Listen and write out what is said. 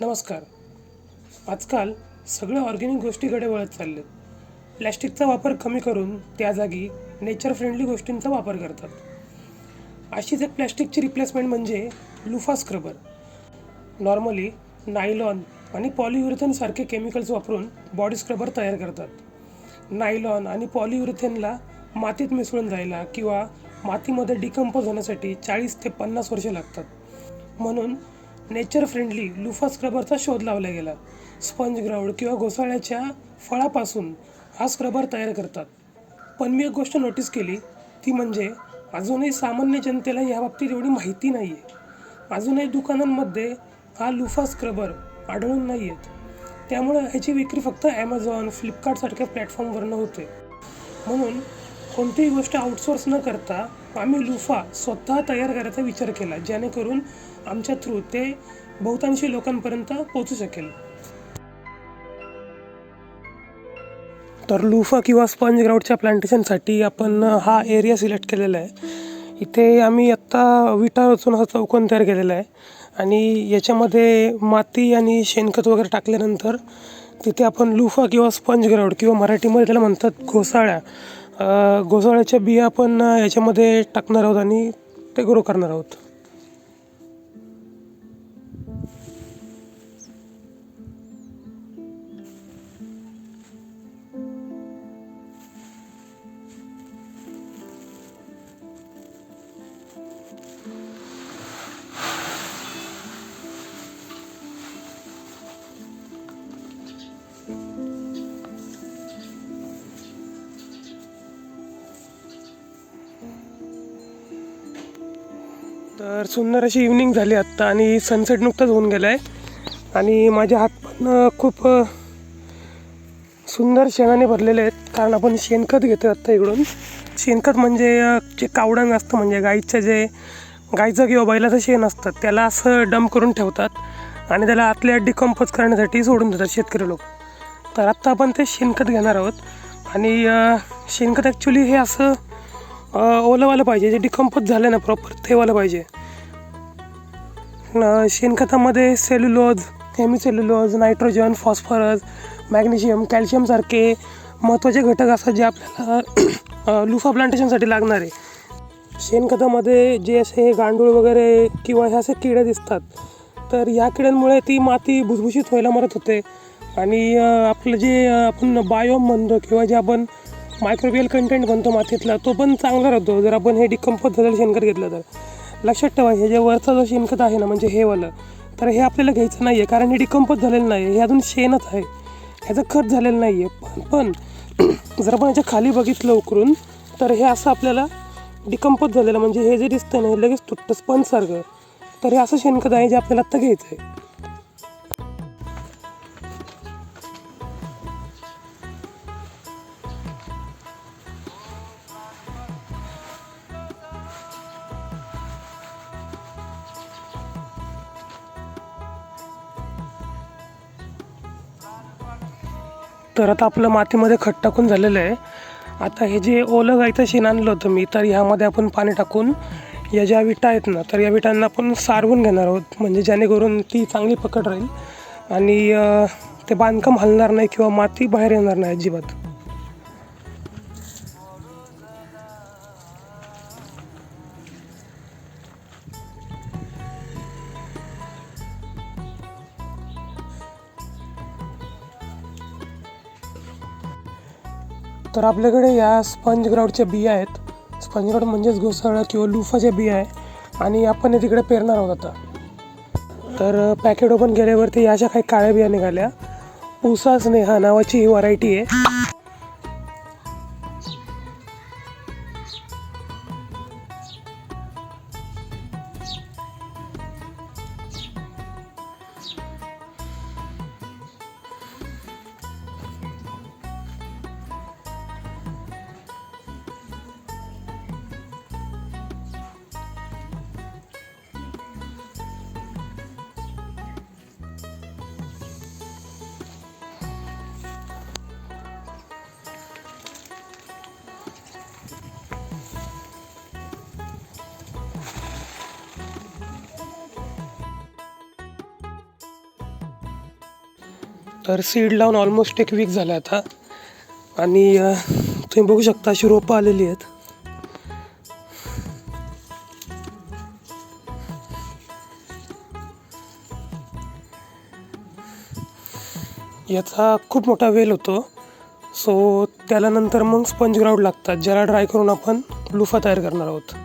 नमस्कार. आजकाल सगळे ऑर्गॅनिक गोष्टीकडे वळत चाललेत. प्लॅस्टिकचा वापर कमी करून त्या जागी नेचर फ्रेंडली गोष्टींचा वापर करतात. अशीच एक प्लॅस्टिकची रिप्लेसमेंट म्हणजे लुफा स्क्रबर. नॉर्मली नायलॉन आणि पॉलियुरेथेन सारखे केमिकल्स वापरून बॉडी स्क्रबर तयार करतात. नायलॉन आणि पॉलियुरेथेनला मातीत मिसळून जायला किंवा मातीमध्ये डिकंपोज होण्यासाठी 40 ते 50 वर्षे लागतात. म्हणून नेचर फ्रेंडली लुफा स्क्रबरचा शोध लावला गेला. स्पंज ग्राउंड किंवा घोसाळ्याच्या फळापासून हा स्क्रबर तयार करतात. पण मी एक गोष्ट नोटीस केली, ती म्हणजे अजूनही सामान्य जनतेला याबाबतीत एवढी माहिती नाही आहे. अजूनही दुकानांमध्ये हा लुफा स्क्रबर आढळून नाही आहेत. त्यामुळे ह्याची विक्री फक्त ॲमेझॉन, फ्लिपकार्टसारख्या प्लॅटफॉर्मवरनं होते. म्हणून कोणतीही गोष्ट आउटसोर्स न करता आम्ही लुफा स्वतः तयार करायचा विचार केला, जेणेकरून आमच्या थ्रू ते बहुतांशी लोकांपर्यंत पोहोचू शकेल. तर लुफा किंवा स्पंज ग्राउंडच्या प्लांटेशनसाठी आपण हा एरिया सिलेक्ट केलेला आहे. इथे आम्ही आत्ता विटा रचून हा चौकोन तयार केलेला आहे आणि याच्यामध्ये माती आणि शेणखत वगैरे टाकल्यानंतर तिथे आपण लुफा किंवा स्पंज ग्राउंड किंवा मराठीमध्ये त्याला म्हणतात घोसाळ्याच्या बिया आपण याच्यामध्ये टाकणार आहोत आणि ते ग्रो करणार आहोत. तर सुंदर अशी इव्हनिंग झाली आत्ता आणि सनसेट नुकताच होऊन गेला आहे आणि माझे हात पण खूप सुंदर शेणाने भरलेले आहेत, कारण आपण शेणखत घेतो आत्ता इकडून. शेणखत म्हणजे जे कावडण असतं, म्हणजे गाईचं किंवा बैलाचं शेण असतं, त्याला असं डंप करून ठेवतात आणि त्याला आतल्या डिकंपोज करण्यासाठी सोडून देतात शेतकरी लोक. तर आत्ता आपण ते शेणखत घेणार आहोत आणि शेणखत ॲक्च्युली हे असं ओलंवालं पाहिजे, जे डिकंपोज झालं ना प्रॉपर ते वालं पाहिजे. शेणखतामध्ये सेल्युलोज, हेमिसेल्युलोज, नायट्रोजन, फॉस्फरस, मॅग्नेशियम, कॅल्शियमसारखे महत्त्वाचे घटक असतात जे आपल्याला लुफा प्लांटेशनसाठी लागणार आहे. शेणखतामध्ये जे असे गांडूळ वगैरे किंवा हे असे किडे दिसतात, तर ह्या किड्यांमुळे ती माती भुसभुशीत व्हायला मदत होते आणि आपलं जे आपण बायोम म्हणतो किंवा जे आपण मायक्रोबियल कंटेंट म्हणतो मातीतला, तो पण चांगला राहतो जर आपण हे डिकंपोज झालेलं शेणखत घेतलं तर. लक्षात ठेवा, हे जे वरचा जो शेणखत आहे ना, म्हणजे हे वालं, तर हे आपल्याला घ्यायचं नाही आहे, कारण हे डिकंपोज झालेलं नाही आहे. हे अजून शेणच आहे, ह्याचं खत झालेलं नाही आहे. पण जर आपण ह्याच्या खाली बघितलं उकरून, तर हे असं आपल्याला डिकंपोज झालेलं, म्हणजे हे जे दिसतं ना, हे लगेच तुटतं स्पंजसारखं. तर हे असं शेणखत आहे जे आपल्याला आत्ता घ्यायचं आहे. तर आता आपलं मातीमध्ये खत टाकून झालेलं आहे. आता हे जे ओलं गाईचं शेण आणलं होतं मी, तर ह्यामध्ये आपण पाणी टाकून या ज्या विटा आहेत ना, तर या विटांना आपण सारवून घेणार आहोत, म्हणजे जेणेकरून ती चांगली पकड राहील आणि ते बांधकाम हलणार नाही किंवा माती बाहेर येणार नाही अजिबात. तर आपल्याकडे या स्पंज ग्राउंडच्या बिया आहेत. स्पंज ग्राउंड म्हणजेच घोसाळा किंवा लुफाच्या बिया आहे आणि आपण हे तिकडे पेरणार आहोत आता. तर पॅकेट ओपन केल्यावरती या अशा काही काळ्या बिया निघाल्या. उसा स्नेहा नावाची ही व्हरायटी आहे. तर सीड लावून ऑलमोस्ट 1 वीक झाला आता आणि तुम्ही बघू शकता अशी रोपं आलेली आहेत. याचा खूप मोठा वेल होतो. सो त्याला नंतर मग स्पंज ग्राउंड लागतात, ज्याला ड्राय करून आपण लुफा तयार करणार आहोत.